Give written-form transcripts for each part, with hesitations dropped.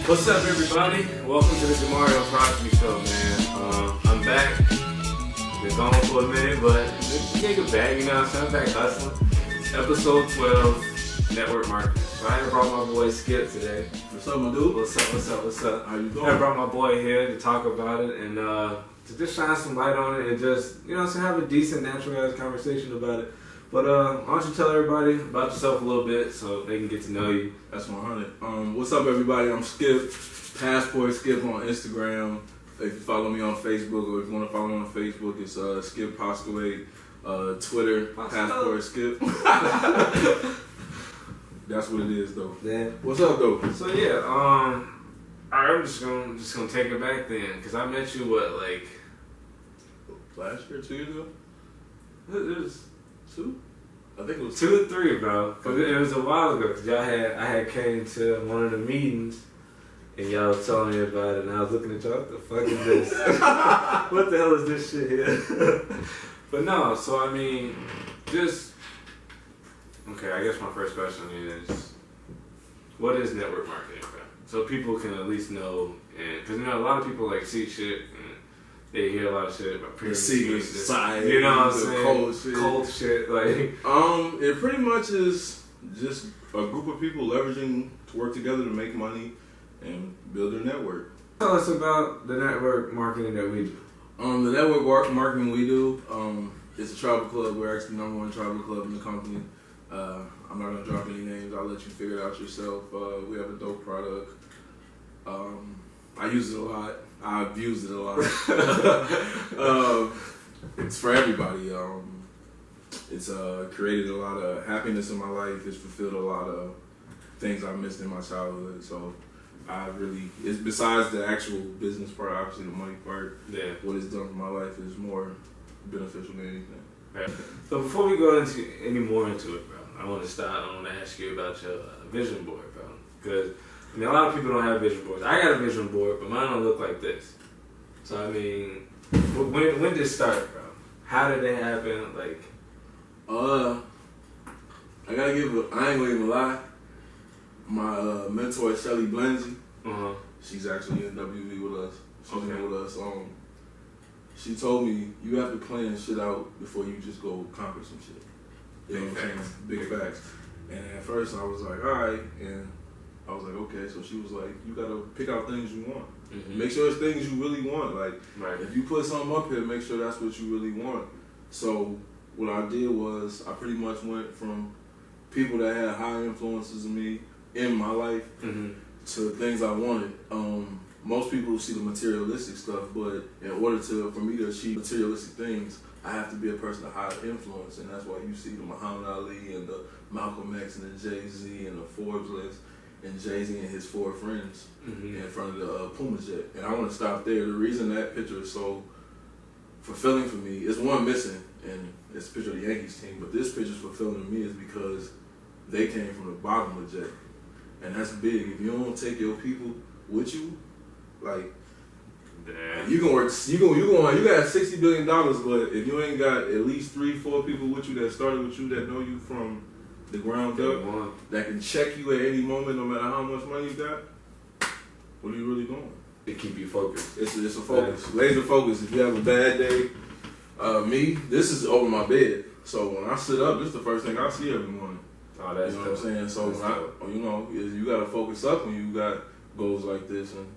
What's up, everybody? Welcome to the Demario Crosby Show, man. I'm back. Been gone for a minute, but nigga back, you know what I'm saying? I'm back hustling. It's episode 12, Network Marketing. So I brought my boy Skip today. What's up, my dude? What's up? How you doing? I brought my boy here to talk about it and to just shine some light on it and just, you know what I'm saying, have a decent, natural-ass conversation about it. But why don't you tell everybody about yourself a little bit so they can get to know you. That's 100. What's up, everybody? I'm Skip, Passport Skip on Instagram. If you follow me on Facebook, or if you want to follow me on Facebook, it's Skip Postlewaite. Twitter, Passport Skip. That's what it is, though. Yeah. What's up, though? So yeah, I'm just gonna take it back then, cause I met you like last year, 2 years ago? It was 2? I think it was 2 or 3, bro. Cause it was a while ago. Cause I had came to one of the meetings, and y'all was telling me about it, and I was looking at y'all. What the fuck is this? What the hell is this shit here? But no, so I mean, just okay. I guess my first question is, what is network marketing, bro? So people can at least know, and because you know a lot of people like see shit and they hear a lot of shit about the secret side, you know what I'm saying? Cold Cold shit, like. It pretty much is just a group of people leveraging to work together to make money and build their network. Tell us about the network marketing that we do. The network marketing we do, it's a travel club. We're actually the #1 travel club in the company. I'm not gonna drop any names. I'll let you figure it out yourself. We have a dope product. I use it a lot. I've used it a lot. It's for everybody. It's created a lot of happiness in my life. It's fulfilled a lot of things I missed in my childhood. So it's besides the actual business part, obviously the money part. Yeah. What it's done for my life is more beneficial than anything. Right. So before we go any more into it, bro, I want to ask you about your vision board, bro. Because I mean, a lot of people don't have vision boards. I got a vision board, but mine don't look like this. So I mean, when did it start, bro? How did it happen? Like, I ain't gonna even lie. My mentor, Shelly Blenzy, she's actually in WV with us. She's in with us. She told me, you have to plan shit out before you just go conquer some shit. You know what I'm saying? Big facts. And at first I was like, alright. And I was like, okay. So she was like, you gotta pick out things you want. Mm-hmm. Make sure it's things you really want. Like, if you put something up here, make sure that's what you really want. So what I did was I pretty much went from people that had high influences in me in my life to things I wanted. Most people see the materialistic stuff, but in order for me to achieve materialistic things, I have to be a person of high influence, and that's why you see the Muhammad Ali and the Malcolm X and the Jay-Z and the Forbes list, and Jay-Z and his 4 friends in front of the Puma jet. And I want to stop there. The reason that picture is so fulfilling for me is one missing, and it's a picture of the Yankees team, but this picture is fulfilling to me is because they came from the bottom of the jet. And that's big. If you don't take your people with you, like, damn. You got $60 billion, but if you ain't got at least 3-4 people with you that started with you, that know you from the ground up, that can check you at any moment, no matter how much money you got, what are you really doing? To keep you focused. It's a focus, laser focus. If you have a bad day, this is over my bed, so when I sit up, this is the first thing I see every morning. Oh, that's you know what I'm saying? So you gotta focus up when you got goals like this and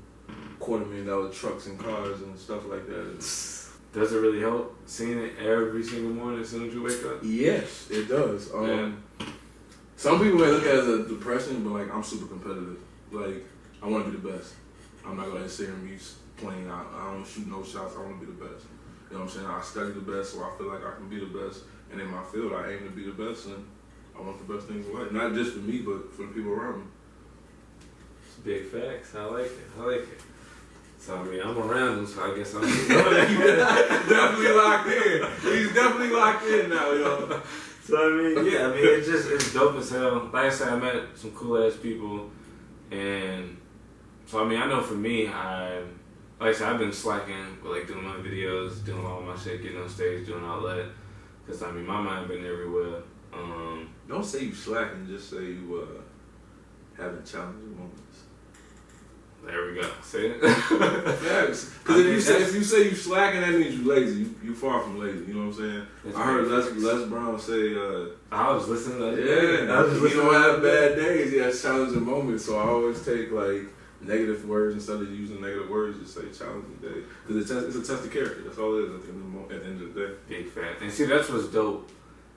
$250,000 trucks and cars and stuff like that. Does it really help seeing it every single morning as soon as you wake up? Yes, it does. Some people may look at it as a depression, but like I'm super competitive. Like I want to be the best. I'm not gonna sit here and be playing. I don't shoot no shots. I want to be the best. You know what I'm saying? I study the best, so I feel like I can be the best. And in my field, I aim to be the best, and I want the best things in life. Not just for me, but for the people around me. It's big facts. I like it. So I mean, I'm around him, so I guess I'm definitely locked in. He's definitely locked in now, yo. So I mean, it's dope as hell. Like I said, I met some cool ass people, and so I mean, I know for me, like I said, I've been slacking with like doing my videos, doing all my shit, getting on stage, doing all that. Cause I mean, my mind been everywhere. Don't say you slacking, just say you having challenging moments. There we go. See it? Facts. Because if you say you slacking, that means you lazy. You far from lazy. You know what I'm saying? I heard Les Brown say. I was listening to that. Yeah, I was listening. You don't have bad days. He has challenging moments. So I always take like negative words instead of using negative words. Just say challenging day because it's a test of character. That's all it is at the end of the day. Big fan. And see, that's what's dope,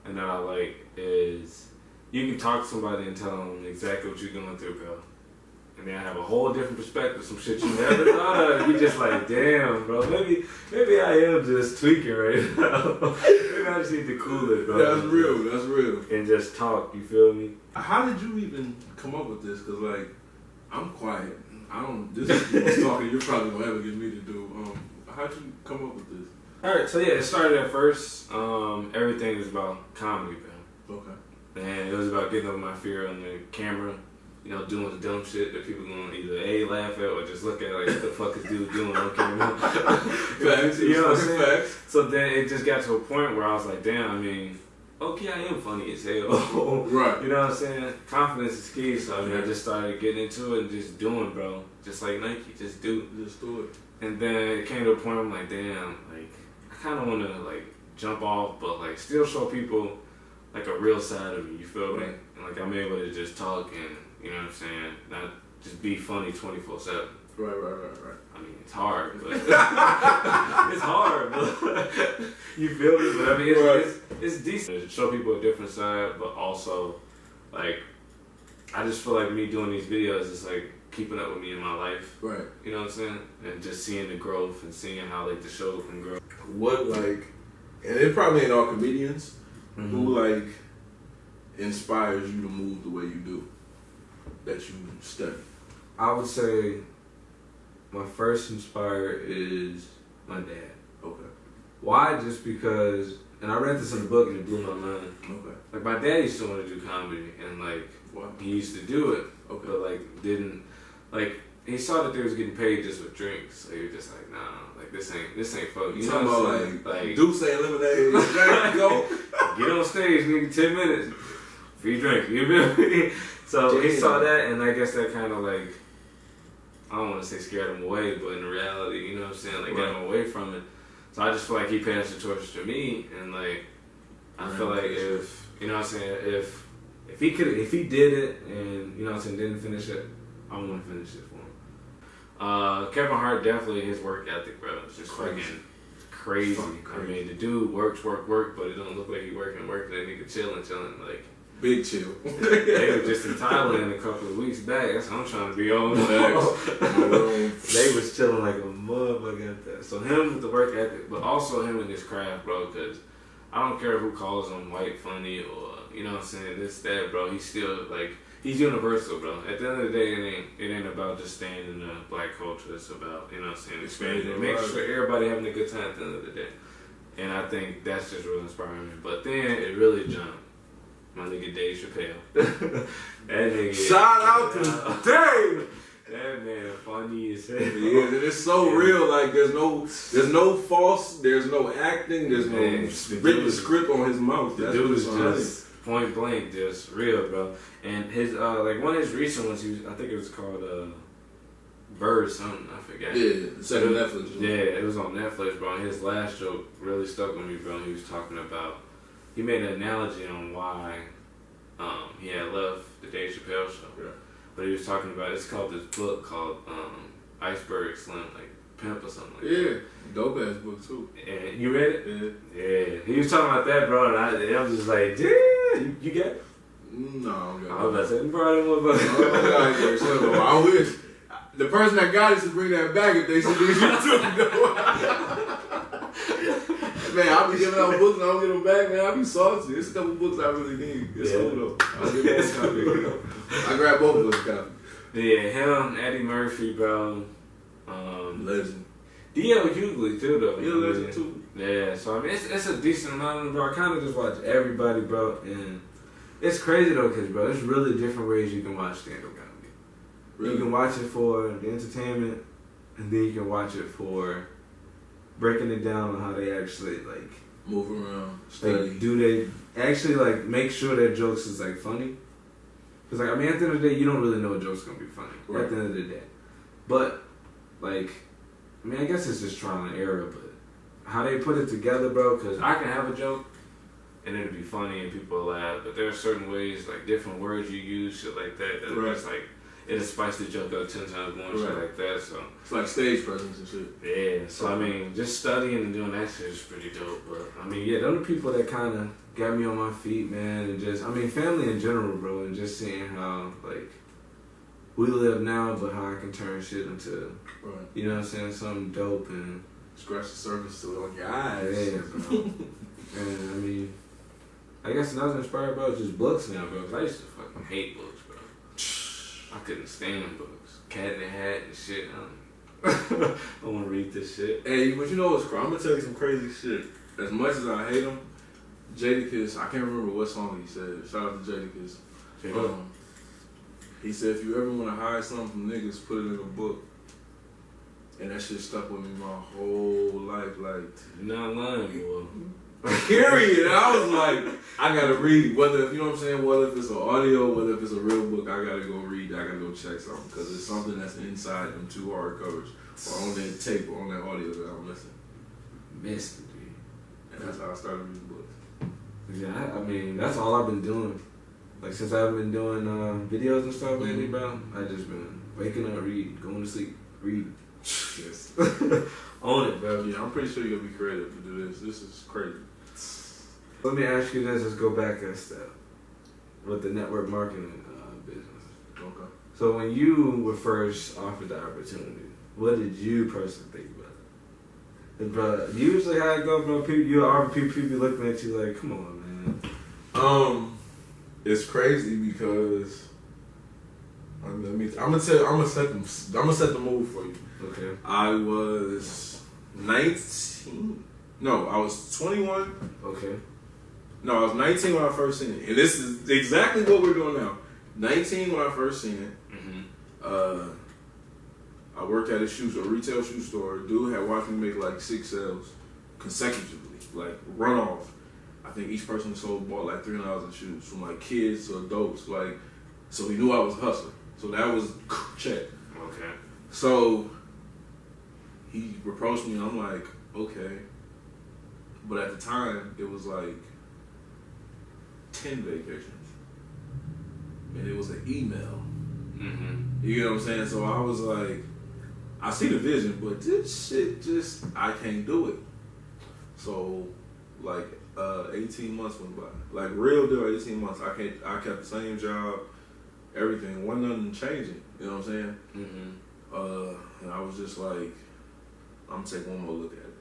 and that I like is you can talk to somebody and tell them exactly what you're going through, bro. And then I have a whole different perspective, some shit you never thought of. You just like, damn, bro, maybe I am just tweaking right now. Maybe I just need to cool it, bro. That's real. And just talk, you feel me? How did you even come up with this? Because, like, I'm quiet. This is talking you're probably going to ever get me to do. How'd you come up with this? Alright, so yeah, it started at first. Everything was about comedy, man. Okay. And it was about getting over my fear on the camera. You know, doing the dumb shit that people gonna either A, laugh at or just look at like, what the fuck is dude doing on camera? Facts, you know what I'm saying? Facts. So then it just got to a point where I was like, damn, I mean, okay, I am funny as hell. Right. You know what I'm saying? Confidence is key, so I mean, I just started getting into it and just doing, bro. Just like Nike, just do. Just do it. And then it came to a point where I'm like, damn, like, I kind of want to, like, jump off, but, like, still show people, like, a real side of me, you feel me? And, like, I'm able to just talk and, you know what I'm saying? Not just be funny 24/7. Right. I mean, it's hard, but it's hard, but you feel me? But I mean, it's decent to show people a different side, but also, like, I just feel like me doing these videos is like keeping up with me in my life. Right. You know what I'm saying? And just seeing the growth and seeing how like the show can grow. What like, and it probably ain't all comedians who like inspires you to move the way you do. That you study. I would say my first inspire is my dad. Okay. Why? Just because, and I read this in a book and it blew my mind. Okay. Like my dad used to want to do comedy and like he used to do it, but like didn't, like he saw that they was getting paid just with drinks, so he was just like, nah, like this ain't for you. Talking about like Deuce and lemonade, go get on stage, nigga, 10 minutes, free drink, you feel me? So he saw that, and I guess that kind of like, I don't want to say scared him away, but in reality, you know what I'm saying, like got him away from it. So I just feel like he passed the torch to me, and like I feel like if, you know what I'm saying, if he did it, and you know what I'm saying, didn't finish it, I want to finish it for him. Kevin Hart, definitely his work ethic, bro, it's just fucking crazy. I mean, the dude works, but it don't look like he working. That nigga chilling, like. Big chill. They were just in Thailand a couple of weeks back. That's what I'm trying to be on. They was chilling like a motherfucker at that. So him with the work ethic, but also him with his craft, bro, because I don't care who calls him white funny or, you know what I'm saying, this, that, bro. He's still, like, he's universal, bro. At the end of the day, it ain't about just staying in the black culture. It's about, you know what I'm saying, expanding it. Making sure everybody having a good time at the end of the day. And I think that's just really inspiring. But then it really jumped. My nigga Dave Chappelle. That nigga. Shout out to Dave. That man funny as hell. Yeah, and it's so real. Like there's no false. There's no acting. There's no written script on his mouth. The dude is just point blank, just real, bro. And his like one of his recent ones, I think it was called Bird something. I forgot. Yeah, it's on Netflix. Yeah, it was on Netflix, bro. And his last joke really stuck with me, bro. He was talking about. He made an analogy on why he had left the Dave Chappelle show. Yeah. But he was talking about, it's called this book called Iceberg Slim, like Pimp or something like that. Yeah, dope ass book too. And you read it? Yeah. Yeah. He was talking about that, bro, and I was just like, damn, you got it? No, I don't got it. I was about to say, bro, that I wish. The person that got it should bring that back if they should do it. Man, I'll be giving out books and I don't get them back, man. I'll be salty. There's a couple books I really need. It's old though. I'll get both copies. I grab both of those copies. Yeah, him, Eddie Murphy, bro. Legend. D.L. Hughley too, though. He's a legend too. Yeah, so I mean, it's a decent amount of them, bro. I kind of just watch everybody, bro, and it's crazy though, cause bro, there's really different ways you can watch stand-up comedy. Really? You can watch it for the entertainment, and then you can watch it for breaking it down on how they actually like move around, study. Like, do they actually like make sure their jokes is like funny? Because like I mean, at the end of the day, you don't really know a joke's gonna be funny. Right. At the end of the day, But, like, I mean, I guess it's just trial and error, but how they put it together, bro, because I can have a joke and it'll be funny and people will laugh, but there are certain ways, like different words you use, shit like that, that's like, it'll spice the joke up 10 times more, shit like that, so. It's like stage presence and shit. Yeah, so I mean, just studying and doing that shit is pretty dope, but I mean, yeah, those are people that kind of got me on my feet, man, and just, I mean, family in general, bro, and just seeing how, like, we live now, but how I can turn shit into, you know what I'm saying, something dope and scratch the surface to it on your eyes. Yeah, bro. And I mean, I guess another inspired, bro, is just books now, bro. 'Cause I used to fucking hate books, bro. I couldn't stand books. Cat in the Hat and shit. I want to read this shit. Hey, but you know what's crazy? I'm gonna tell you some crazy shit. As much as I hate him, Jadakiss, I can't remember what song he said. Shout out to Jadakiss. He said, if you ever want to hide something from niggas, put it in a book. And that shit stuck with me my whole life. Like, you're not lying, boy. Period. And I was like, I gotta read. Whether, you know what I'm saying, whether if it's an audio, whether if it's a real book, I gotta go read. I gotta go check something. Because it's something that's inside them 2 hardcovers. Or on that tape or on that audio that I'm listening. Mystery. And that's how I started reading books. Yeah, I mean, that's all I've been doing. Like, since I've been doing videos and stuff lately, bro, I just been waking up, reading, going to sleep, reading. Yes. Own it, bro. Yeah, I'm pretty sure you're gonna be creative to do this. This is crazy. Let me ask you this. Let's go back a step with the network marketing business. Okay. So when you were first offered the opportunity, what did you personally think about it? And bro, usually how it go, bro, people looking at you like, come on, man. It's crazy because I'm gonna set the mood for you. Okay. I was 19. No, I was 21. Okay. No, I was 19 when I first seen it, and this is exactly what we're doing now. 19 when I first seen it. Mm-hmm. I worked at a retail shoe store. Dude had watched me make like 6 sales consecutively, like run off. I think each person bought like $300 shoes, from like kids to adults. Like, so he knew I was a hustler. So that was check. Okay. So he approached me and I'm like, okay. But at the time, it was like 10 vacations. And it was an email. Mm-hmm. You get what I'm saying? So I was like, I see the vision, but this shit just, I can't do it. So like 18 months went by. Like real deal, 18 months. I kept the same job, everything. Wasn't nothing changing. You know what I'm saying? Mm-hmm. And I was just like, I'm gonna take one more look at it.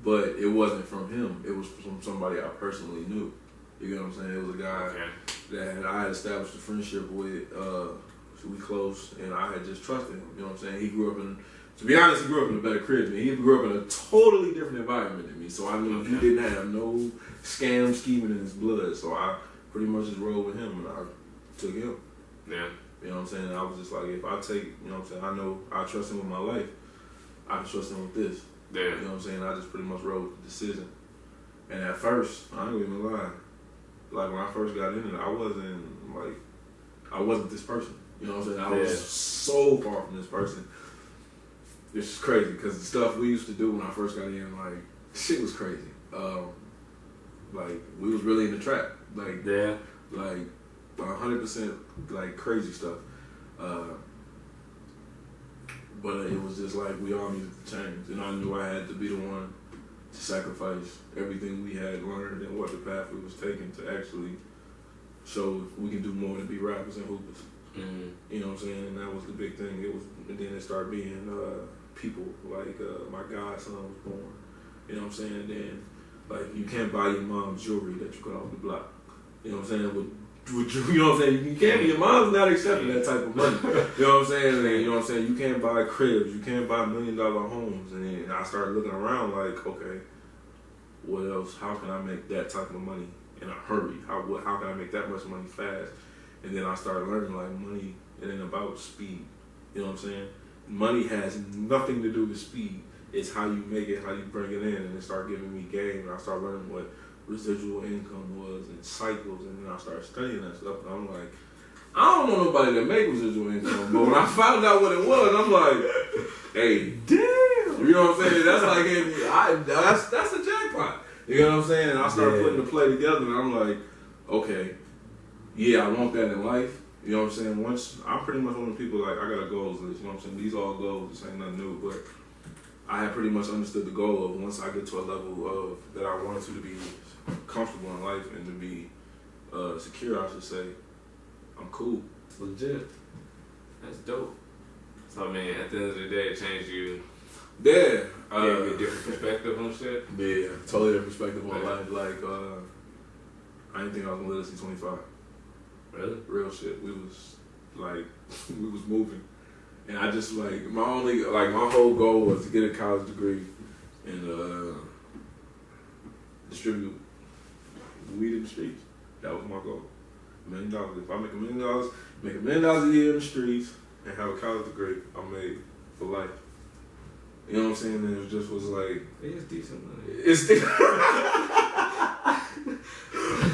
But it wasn't from him. It was from somebody I personally knew. You get what I'm saying? It was a guy that I had established a friendship with. So we close, and I had just trusted him. You know what I'm saying? He grew up in, to be honest, he grew up in a better crib than me. He grew up in a totally different environment than me. So I knew he didn't have no scam scheming in his blood. So I pretty much just rolled with him, and I took him. Yeah. You know what I'm saying? And I was just like, if I take, you know what I'm saying, I know I trust him with my life. I can trust him with this. Yeah. You know what I'm saying? I just pretty much rolled with the decision. And at first, I ain't even lie. Like when I first got in it, I wasn't this person. You know what I'm saying? I was so far from this person. It's just crazy because the stuff we used to do when I first got in, like, shit was crazy. Like, we was really in the trap. Like, like 100% like crazy stuff. But it was just like we all needed to change. And I knew I had to be the one to sacrifice everything we had learned and what the path we was taking to actually show we can do more than be rappers and hoopers. Mm-hmm. You know what I'm saying? And that was the big thing. And then it started being people like my godson was born. You know what I'm saying? And then like you can't buy your mom's jewelry that you got off the block. You know what I'm saying? You know what I'm saying? You can't. Your mom's not accepting that type of money. You know what I'm saying? And you know what I'm saying? You can't buy cribs. You can't buy $1 million homes. And then I started looking around like, okay, what else? How can I make that type of money in a hurry? How can I make that much money fast? And then I started learning like money it ain't about speed. You know what I'm saying? Money has nothing to do with speed. It's how you make it, how you bring it in, and it started giving me game. And I started learning what residual income was and cycles, and then I started studying that stuff. And I'm like, I don't know nobody that make residual income, but when I found out what it was, I'm like, hey, damn. You know what I'm saying? That's like, that's a jackpot. You know what I'm saying? And I started putting the play together, and I'm like, okay, yeah, I want that in life. You know what I'm saying? Once, I'm pretty much one of the people, like, I got a goals list. You know what I'm saying? These all goals. This ain't nothing new, but I had pretty much understood the goal of once I get to a level of that I wanted to be comfortable in life and to be secure, I should say, I'm cool. It's legit. That's dope. So, I mean, at the end of the day, it changed you. Yeah. Gave you a different perspective on shit. Yeah, totally different perspective on life. Like, I didn't think I was gonna live to see 25. Really? Real shit. We was, like, we was moving. And I just, like, my whole goal was to get a college degree and distribute weed in the streets. That was my goal. $1 million. If I make $1 million, make $1 million a year in the streets and have a college degree, I'm made for life. You know what I'm saying? And it just was like... It's decent money. It's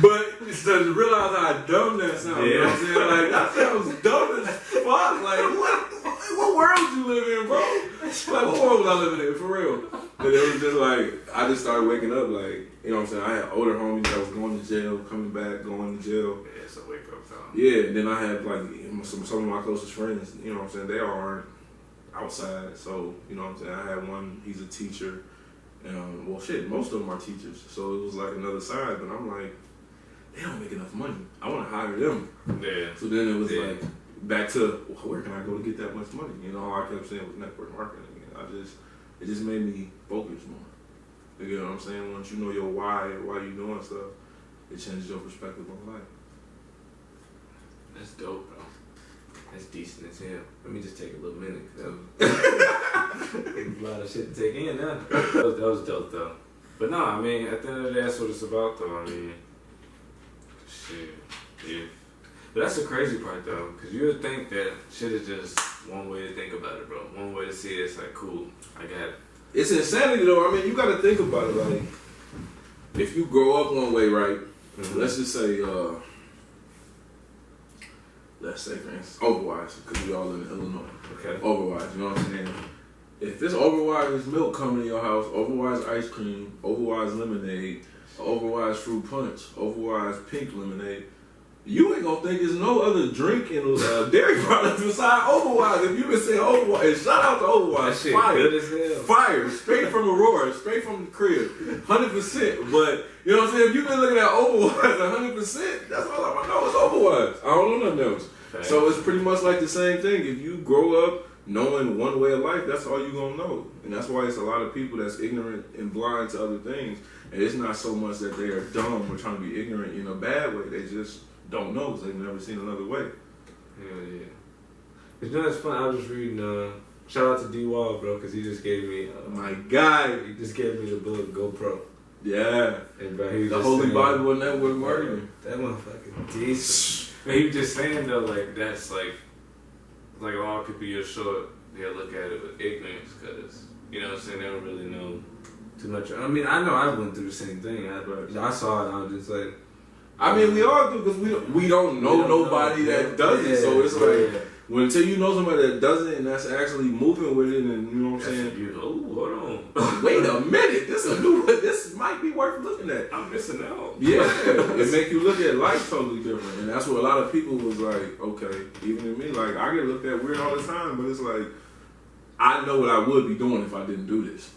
but it's to realize how dumb that sounds. You know what I'm saying? Like, that sounds dumb as fuck. Like, what world you live in, bro? Like, what world was I living in, for real? And it was just like, I just started waking up, like, you know what I'm saying? I had older homies that was going to jail, coming back, going to jail. Yeah, it's a wake up time. Yeah, and then I had, like, some of my closest friends, you know what I'm saying? They all aren't outside, so, you know what I'm saying? I had one, he's a teacher. Well, shit, most of them are teachers, so it was like another side, but I'm like, they don't make enough money. I want to hire them. Yeah. So then it was like, back to, well, where can I go to get that much money? You know, all I kept saying was network marketing. It just made me focus more. You know what I'm saying? Once you know your why you doing stuff, it changes your perspective on life. That's dope, bro. That's decent as hell. Let me just take a little minute, because that was a lot of shit to take in now. That was dope, though. But no, I mean, at the end of the day, that's what it's about, though. I mean, shit, yeah. But that's the crazy part, though, because you would think that shit is just one way to think about it, bro. One way to see it, it's like, cool, I got it. It's insanity, though. I mean, you got to think about it. Like, if you grow up one way, right, let's just say, let's say, for instance, Overwise, because we all in Illinois. Okay. Overwise, you know what I'm saying? If this Overwise milk coming in your house, Overwise ice cream, Overwise lemonade, Overwise fruit punch, Overwise pink lemonade, you ain't gonna think there's no other drink in dairy products beside Overwise. If you been saying Overwise, and shout out to Overwise, that shit fire, good as hell. Fire, straight from Aurora, straight from the crib, 100%. But you know what I'm saying? If you've been looking at Overwise 100%, that's all I know is Overwise. I don't know nothing else. Okay. So it's pretty much like the same thing. If you grow up knowing one way of life, that's all you gonna know. And that's why it's a lot of people that's ignorant and blind to other things. And it's not so much that they are dumb or trying to be ignorant in a bad way. They just don't know because they've never seen another way. Hell yeah. You know, it's fun. I was just reading, shout out to D Wall, bro, because he just gave me, my guy. He just gave me the book GoPro. Yeah. And bro, he was the just Holy saying, Bible and Network Marketing. That motherfucking decent. But he was just saying, though, like, that's like a lot of people you're short, they'll look at it with ignorance because, you know what I'm saying, they don't really know too much. I mean, I know I went through the same thing. I saw it and I was just like, I mean, we all do because we don't know nobody that does it. So it's like, until you know somebody that does it and that's actually moving with it, and you know what I'm saying? Oh, hold on. Wait a minute. This might be worth looking at. I'm missing out. Yeah. It make you look at life totally different. And that's what a lot of people was like, okay, even in me, like, I get looked at weird all the time, but it's like, I know what I would be doing if I didn't do this.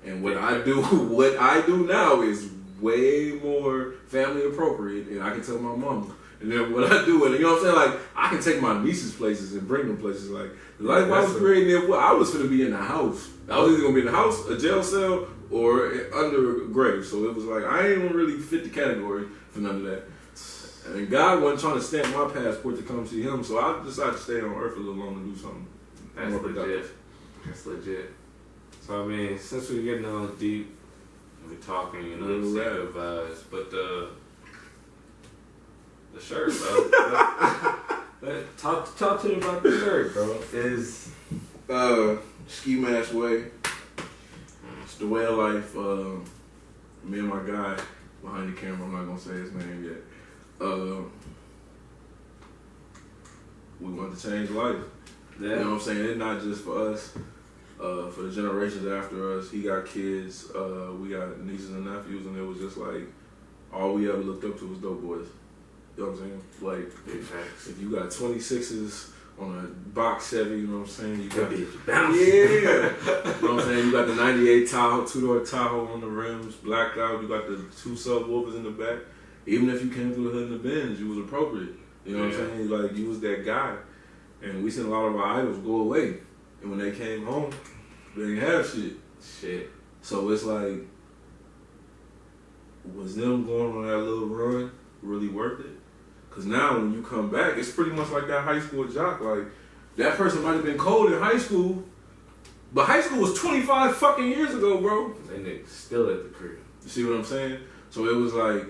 And what I do now is way more family appropriate, and I can tell my mama. And then what I do, and you know what I'm saying? Like, I can take my niece's places and bring them places. Like, the life I was creating, I was going to be in the house. I was either going to be in the house, a jail cell, or under a grave. So it was like, I ain't even really fit the category for none of that. And God wasn't trying to stamp my passport to come see him, so I decided to stay on earth a little longer and do something. That's legit. That's legit. So, I mean, since we're getting all deep, we're talking, you know what I'm saying, advice, but the shirt, bro. Talk to me about the shirt, bro. Is ski mask way. It's the way of life. Me and my guy behind the camera, I'm not gonna say his name yet. we want to change life. Yeah. You know what I'm saying? It's not just for us. For the generations after us, he got kids, we got nieces and nephews, and it was just like, all we ever looked up to was dope boys. You know what I'm saying? Like, if you got 26s on a box Chevy, you know what I'm saying? You got you know what I'm saying? You got the 98 Tahoe, two-door Tahoe on the rims, blacked out, you got the 2 subwoofers in the back. Even if you came through the hood in the Benz, you was appropriate. You know what I'm saying? Like, you was that guy. And we seen a lot of our idols go away. And when they came home, they didn't have shit. So it's like, was them going on that little run really worth it? Because now when you come back, it's pretty much like that high school jock. Like, that person might have been cold in high school, but high school was 25 fucking years ago, bro. And they still at the crib. You see what I'm saying? So it was like,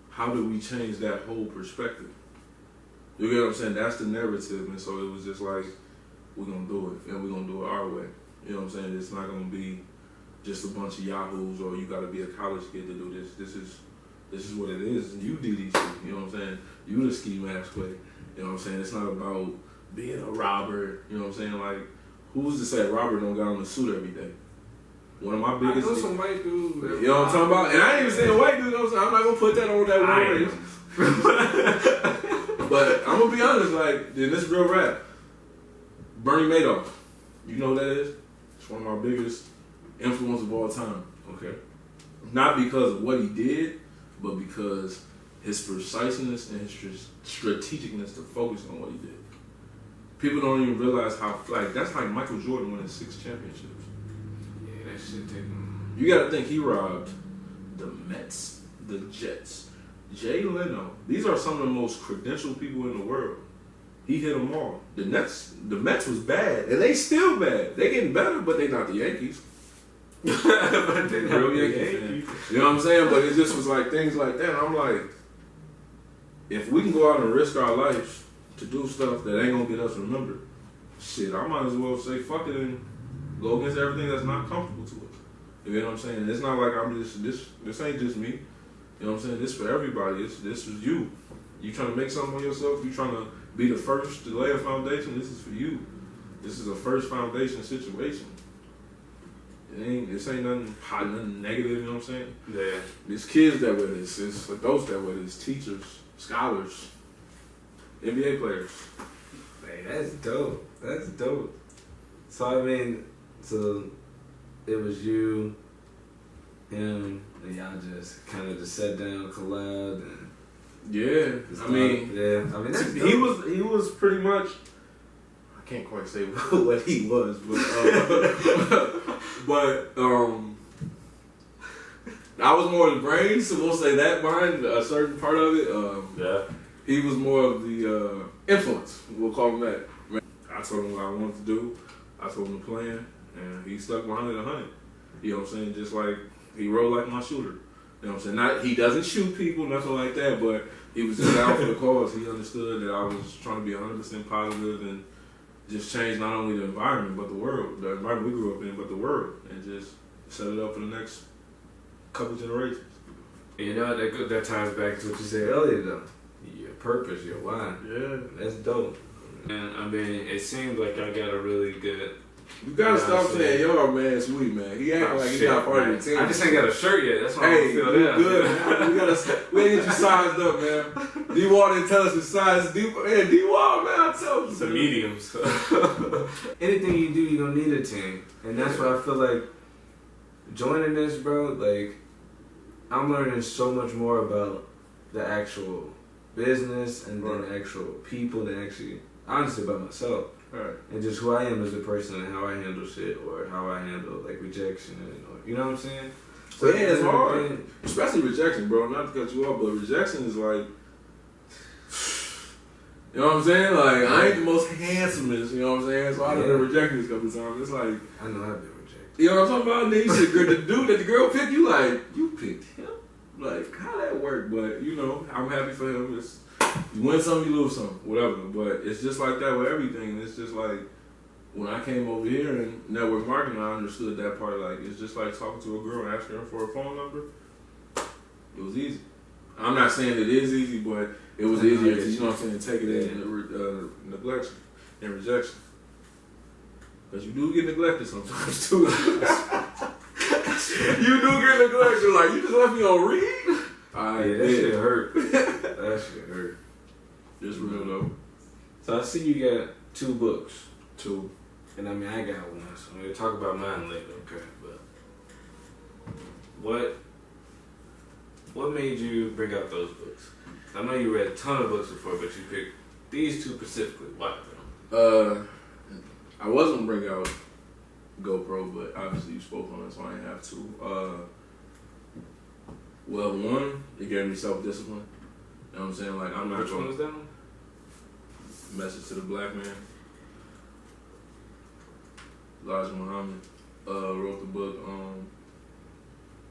how do we change that whole perspective? You get what I'm saying? That's the narrative. And so it was just like, we're going to do it, and we're going to do it our way. You know what I'm saying? It's not going to be just a bunch of yahoos or you got to be a college kid to do this. This is what it is. You DDC, you know what I'm saying? You the ski mask way. You know what I'm saying? It's not about being a robber. You know what I'm saying? Like, who's to say Robert don't got on a suit every day? One of my biggest. I know some white dudes. You know what I'm talking about? And I ain't even saying white dudes. You know what I'm saying? I'm not gonna put that on that word. But I'm gonna be honest. Like, in this real rap, Bernie Madoff. You know who that is? It's one of my biggest influence of all time. Okay. Not because of what he did, but because his preciseness and his strategicness to focus on what he did. People don't even realize how, like, that's like Michael Jordan winning 6 championships. Yeah, that shit taking. You gotta think he robbed the Mets, the Jets, Jay Leno. These are some of the most credentialed people in the world. He hit them all. The Mets was bad, and they still bad. They getting better, but they not the Yankees. But they not the Yankees. You know what I'm saying? But it just was like things like that. I'm like, if we can go out and risk our lives to do stuff that ain't gonna get us remembered, shit, I might as well say fuck it and go against everything that's not comfortable to us. You know what I'm saying? It's not like I'm just this ain't just me. You know what I'm saying? This for everybody. This is you. You trying to make something on yourself? You trying to be the first to lay a foundation? This is for you. This is a first foundation situation. This ain't nothing hot, nothing negative, you know what I'm saying? Yeah. There's kids that wear this, there's adults that wear this, teachers, scholars, NBA players. Man, that's dope. That's dope. So I mean, so it was you, him, and y'all just kind of just sat down, collabed, and yeah. I mean, that's he was pretty much. I can't quite say what he was, but I was more the brains, so we'll say that behind a certain part of it. Yeah. He was more of the influence. We'll call him that. I told him what I wanted to do. I told him the plan, and he stuck behind it 100. You know what I'm saying? Just like he rolled like my shooter. You know what I'm saying? Not he doesn't shoot people, nothing like that, but he was just out for the cause. He understood that I was trying to be 100% positive and just change not only the environment, but the world. The environment we grew up in, but the world. And just set it up for the next couple generations. You know, that ties back to what you said earlier, though. Your purpose, your why. Yeah. That's dope. And I mean, it seems like I got a really good... You gotta stop saying y'all, man. It's we, man. He acting like he's not part of the team. I just ain't got a shirt yet. That's why hey, I don't feel that. Good, man. We gotta get you sized up, man. D-Wall didn't tell us his size. D-Wall, man, I told you. The mediums. Anything you do, you're gonna need a team. And that's why I feel like joining this, bro, like, I'm learning so much more about the actual business and then the actual people than actually, honestly, about myself. Right. And just who I am as a person and how I handle shit or how I handle like rejection and you know what I'm saying? So yeah, it's hard. Especially rejection, bro. Not to cut you off, but rejection is like, you know what I'm saying? Like, I ain't the most handsomest, you know what I'm saying? So I've been rejected a couple of times. It's like, I know I've been rejected. You know what I'm talking about? And then you said, the dude that the girl picked, you like, you picked him? Like, how that work? But, you know, I'm happy for him. It's, you win some, you lose some, whatever. But it's just like that with everything. It's just like, when I came over here in network marketing, I understood that part. Like, it's just like talking to a girl and asking her for a phone number. It was easy. I'm not saying it is easy, but it was easier to, you know what I'm saying, take it in neglection and rejection. Because you do get neglected sometimes too. You do get neglected. Like, you just left me on read? Yeah, that shit hurt. That shit hurt. It's real though. So I see you got 2 books. 2. And I mean, I got one. So we'll talk about mine later, okay? But what made you bring out those books? I know you read a ton of books before, but you picked these 2 specifically. Why, bro? I wasn't bring out GoPro, but obviously you spoke on it, so I didn't have to. Well, one, it gave me self-discipline. You know what I'm saying? Like, I'm not Which one was that one? Message to the Black Man. Elijah Muhammad wrote the book.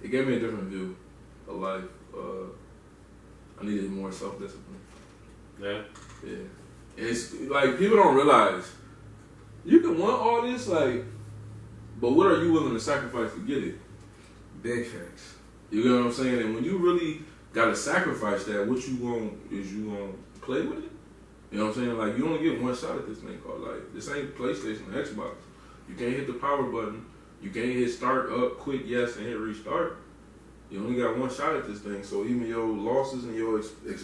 It gave me a different view of life. I needed more self-discipline. Yeah? Yeah. And it's like, people don't realize, you can want all this, like, but what are you willing to sacrifice to get it? Big facts. You get what I'm saying? And when you really gotta sacrifice that, what you gonna play with it? You know what I'm saying? Like, you only get one shot at this thing called life. This ain't PlayStation or Xbox. You can't hit the power button. You can't hit start, up, quit, yes, and hit restart. You only got one shot at this thing. So even your losses and your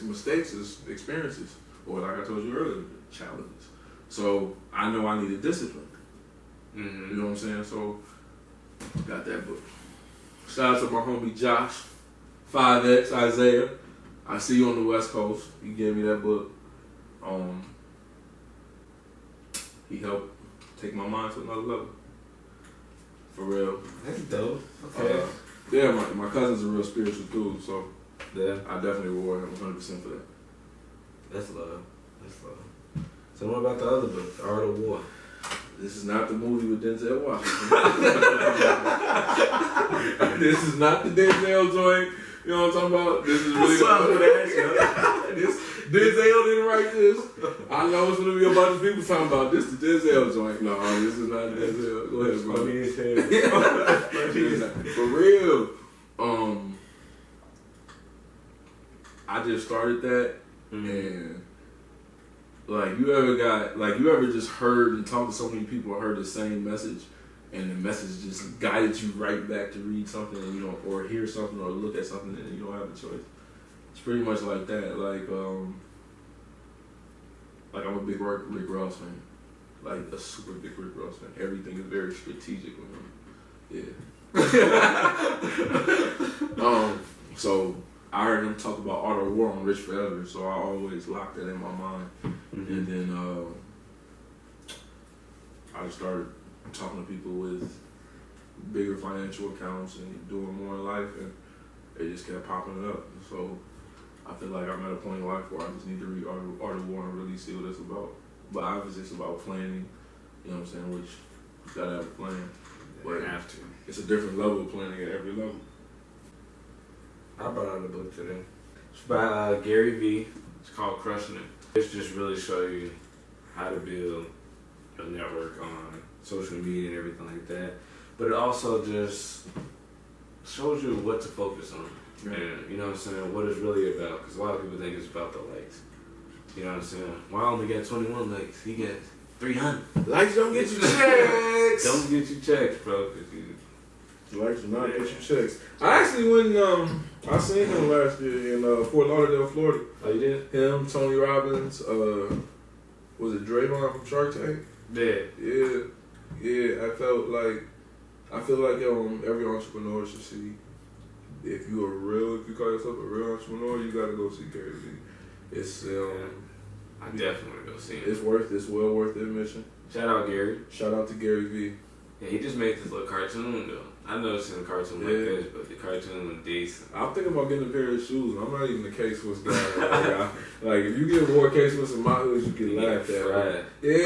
mistakes is experiences. Or like I told you earlier, challenges. So I know I needed discipline. Mm-hmm. You know what I'm saying? So got that book. Shout out to my homie Josh, 5X, Isaiah. I see you on the West Coast. He gave me that book. He helped take my mind to another level. For real. That's dope. Okay. Yeah, my cousin's a real spiritual dude, so yeah, I definitely reward him 100% for that. That's love. That's love. So what about the other book, The Art of War? This is not the movie with Denzel Washington. This is not the Denzel joint. You know what I'm talking about? This is really this Denzel didn't write this. I know it's gonna be a bunch of people talking about this. The Denzel joint. No, this is not Denzel. Go ahead, bro. For real. I just started that, and like, you ever just heard and talked to so many people and heard the same message, and the message just guided you right back to read something, and you don't, or hear something, or look at something, and you don't have a choice. It's pretty much like that. Like I'm a big Rick Ross fan, like a super big Rick Ross fan. Everything is very strategic with him. Yeah. So I heard him talk about Art of War on Rich Forever, so I always locked that in my mind. Mm-hmm. And then I started talking to people with bigger financial accounts and doing more in life, and it just kept popping up. So I feel like I'm at a point in life where I just need to read Art of War and really see what it's about. But obviously it's about planning, you know what I'm saying, which you gotta have a plan. But you have to. It's a different level of planning at every level. I brought out a book today. It's by Gary Vee. It's called Crushing It. It's just really show you how to build a network on social media and everything like that. But it also just shows you what to focus on. Right. And you know what I'm saying? What it's really about. Because a lot of people think it's about the likes. You know what I'm saying? Well, I only got 21 likes. He got 300. Likes don't get you checks. Don't get you checks, bro. Likes do not get you checks. I actually went I seen him last year in Fort Lauderdale, Florida. Oh, you did? Him, Tony Robbins, was it Draymond from Shark Tank? Yeah. Yeah, I feel like every entrepreneur should see, if you call yourself a real entrepreneur, you gotta go see Gary Vee. It's I definitely want to go see it. It's well worth the admission. Shout out Gary. Shout out to Gary Vee. Yeah, he just made this little cartoon though. I've never seen a cartoon like this, but the cartoon was decent. I'm thinking about getting a pair of shoes, and I'm not even a K-Swiss guy. Like, if you get more K-Swiss in my hood, you get laughed at. Fried. Yeah,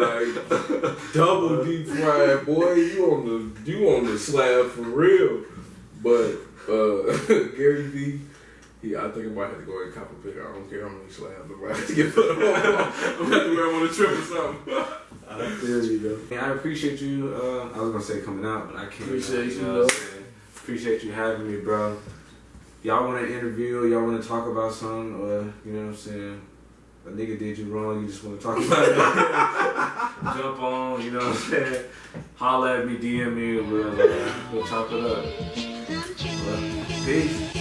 like double deep fried, boy. You on the slab for real. But Gary Vee, I think I might have to go ahead and cop a pick. I don't care how many slabs I have to get put on. I'm gonna have to wear them on a trip or something. I feel you, though. Yeah, I appreciate you. I was gonna say coming out, but I can't. Appreciate you, know, Appreciate you having me, bro. y'all want to interview, y'all want to talk about something, or you know what I'm saying, a nigga did you wrong, you just want to talk about it, jump on, you know what I'm saying, holla at me, DM me, we'll chop it up. Peace.